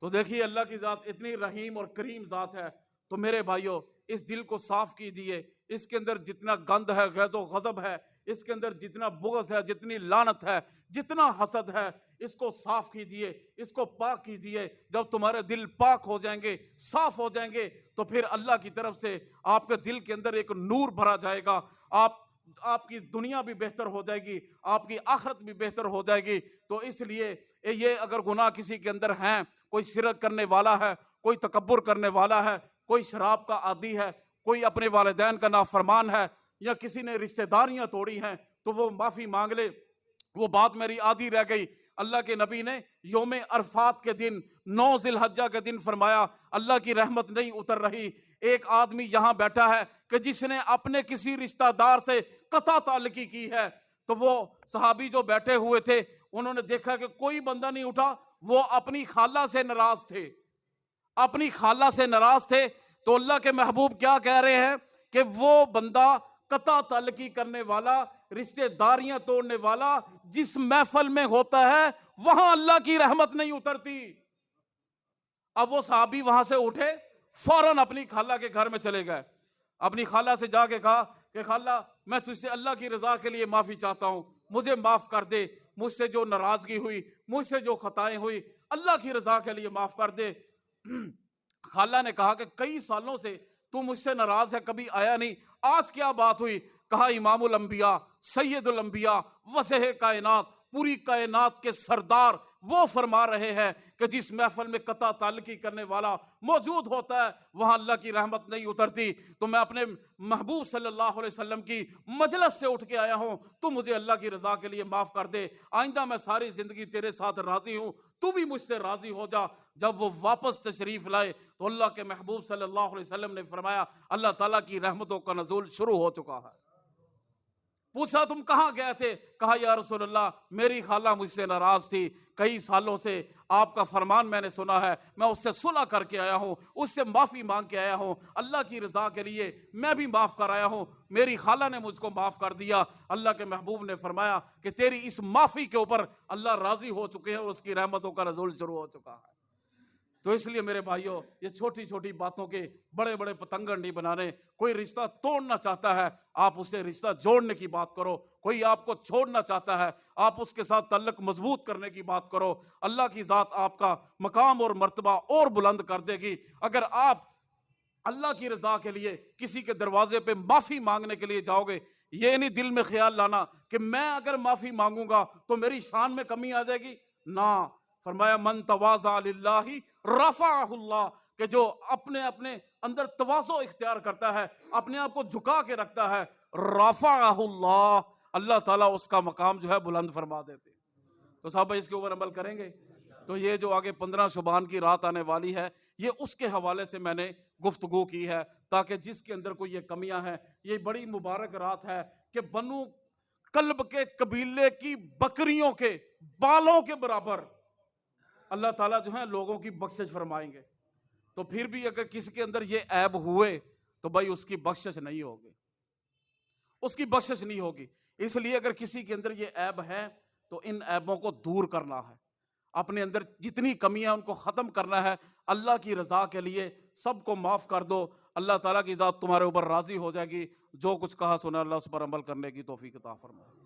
تو دیکھیے اللہ کی ذات اتنی رحیم اور کریم ذات ہے. تو میرے بھائیوں اس دل کو صاف کیجئے. اس کے اندر جتنا گند ہے، غیظ و غضب ہے، اس کے اندر جتنا بغض ہے، جتنی لعنت ہے، جتنا حسد ہے، اس کو صاف کیجئے، اس کو پاک کیجئے. جب تمہارے دل پاک ہو جائیں گے، صاف ہو جائیں گے، تو پھر اللہ کی طرف سے آپ کے دل کے اندر ایک نور بھرا جائے گا. آپ کی دنیا بھی بہتر ہو جائے گی، آپ کی آخرت بھی بہتر ہو جائے گی. تو اس لیے یہ اگر گناہ کسی کے اندر ہیں، کوئی شرک کرنے والا ہے، کوئی تکبر کرنے والا ہے، کوئی شراب کا عادی ہے، کوئی اپنے والدین کا نافرمان ہے، یا کسی نے رشتہ داریاں توڑی ہیں، تو وہ معافی مانگ لے. وہ بات میری آدھی رہ گئی. اللہ کے نبی نے یوم عرفات کے دن 9 ذی الحجہ کے دن فرمایا اللہ کی رحمت نہیں اتر رہی. ایک آدمی یہاں بیٹھا ہے کہ جس نے اپنے کسی رشتہ دار سے قطع تعلقی کی ہے. تو وہ صحابی جو بیٹھے ہوئے تھے انہوں نے دیکھا کہ کوئی بندہ نہیں اٹھا. وہ اپنی خالہ سے ناراض تھے، اپنی خالہ سے ناراض تھے. تو اللہ کے محبوب کیا کہہ رہے ہیں کہ وہ بندہ قطع تعلقی کرنے والا، رشتے داریاں توڑنے والا جس محفل میں ہوتا ہے وہاں اللہ کی رحمت نہیں اترتی. اب وہ صحابی وہاں سے اٹھے، فوراً اپنی خالہ کے گھر میں چلے گئے. اپنی خالہ سے جا کے کہا کہ خالہ میں تجھ سے اللہ کی رضا کے لیے معافی چاہتا ہوں، مجھے معاف کر دے. مجھ سے جو ناراضگی ہوئی، مجھ سے جو خطائیں ہوئی، اللہ کی رضا کے لیے معاف کر دے. خالہ نے کہا کہ کئی سالوں سے تو مجھ سے ناراض ہے، کبھی آیا نہیں، آج کیا بات ہوئی؟ کہا امام الانبیاء، سید الانبیاء، وضح کائنات، پوری کائنات کے سردار وہ فرما رہے ہیں کہ جس محفل میں قطع تعلقی کرنے والا موجود ہوتا ہے وہاں اللہ کی رحمت نہیں اترتی. تو میں اپنے محبوب صلی اللہ علیہ وسلم کی مجلس سے اٹھ کے آیا ہوں، تو مجھے اللہ کی رضا کے لیے معاف کر دے. آئندہ میں ساری زندگی تیرے ساتھ راضی ہوں، تو بھی مجھ سے راضی ہو جا. جب وہ واپس تشریف لائے تو اللہ کے محبوب صلی اللہ علیہ وسلم نے فرمایا اللہ تعالیٰ کی رحمتوں کا نزول شروع ہو چکا ہے. پوچھا تم کہاں گئے تھے؟ کہا یا رسول اللہ میری خالہ مجھ سے ناراض تھی، کئی سالوں سے آپ کا فرمان میں نے سنا ہے، میں اس سے صلح کر کے آیا ہوں، اس سے معافی مانگ کے آیا ہوں، اللہ کی رضا کے لیے میں بھی معاف کر آیا ہوں، میری خالہ نے مجھ کو معاف کر دیا. اللہ کے محبوب نے فرمایا کہ تیری اس معافی کے اوپر اللہ راضی ہو چکے ہیں اور اس کی رحمتوں کا نزول شروع ہو چکا ہے. تو اس لیے میرے بھائیوں یہ چھوٹی چھوٹی باتوں کے بڑے بڑے پتنگڑ نہیں بنانے. کوئی رشتہ توڑنا چاہتا ہے آپ اسے رشتہ جوڑنے کی بات کرو. کوئی آپ کو چھوڑنا چاہتا ہے آپ اس کے ساتھ تعلق مضبوط کرنے کی بات کرو. اللہ کی ذات آپ کا مقام اور مرتبہ اور بلند کر دے گی. اگر آپ اللہ کی رضا کے لیے کسی کے دروازے پہ معافی مانگنے کے لیے جاؤ گے، یہ نہیں دل میں خیال لانا کہ میں اگر معافی مانگوں گا تو میری شان میں کمی آ جائے گی. نہ، فرمایا من تواضع للہ رفعہ اللہ، کہ جو اپنے اندر تواضع اختیار کرتا ہے، اپنے آپ کو جھکا کے رکھتا ہے، رفعہ اللہ، اللہ تعالیٰ اس کا مقام جو ہے بلند فرما دیتے. تو صاحب اس کے اوپر عمل کریں گے. تو یہ جو آگے 15 شعبان کی رات آنے والی ہے یہ اس کے حوالے سے میں نے گفتگو کی ہے تاکہ جس کے اندر کوئی یہ کمیاں ہیں، یہ بڑی مبارک رات ہے کہ بنو کلب کے قبیلے کی بکریوں کے بالوں کے برابر اللہ تعالیٰ جو ہے لوگوں کی بخشش فرمائیں گے. تو پھر بھی اگر کسی کے اندر یہ عیب ہوئے تو بھائی اس کی بخشش نہیں ہوگی، اس کی بخشش نہیں ہوگی. اس لیے اگر کسی کے اندر یہ عیب ہے تو ان عیبوں کو دور کرنا ہے، اپنے اندر جتنی کمیاں ان کو ختم کرنا ہے. اللہ کی رضا کے لیے سب کو معاف کر دو، اللہ تعالیٰ کی ذات تمہارے اوپر راضی ہو جائے گی. جو کچھ کہا سنا اللہ اس پر عمل کرنے کی توفیق عطا فرمائے.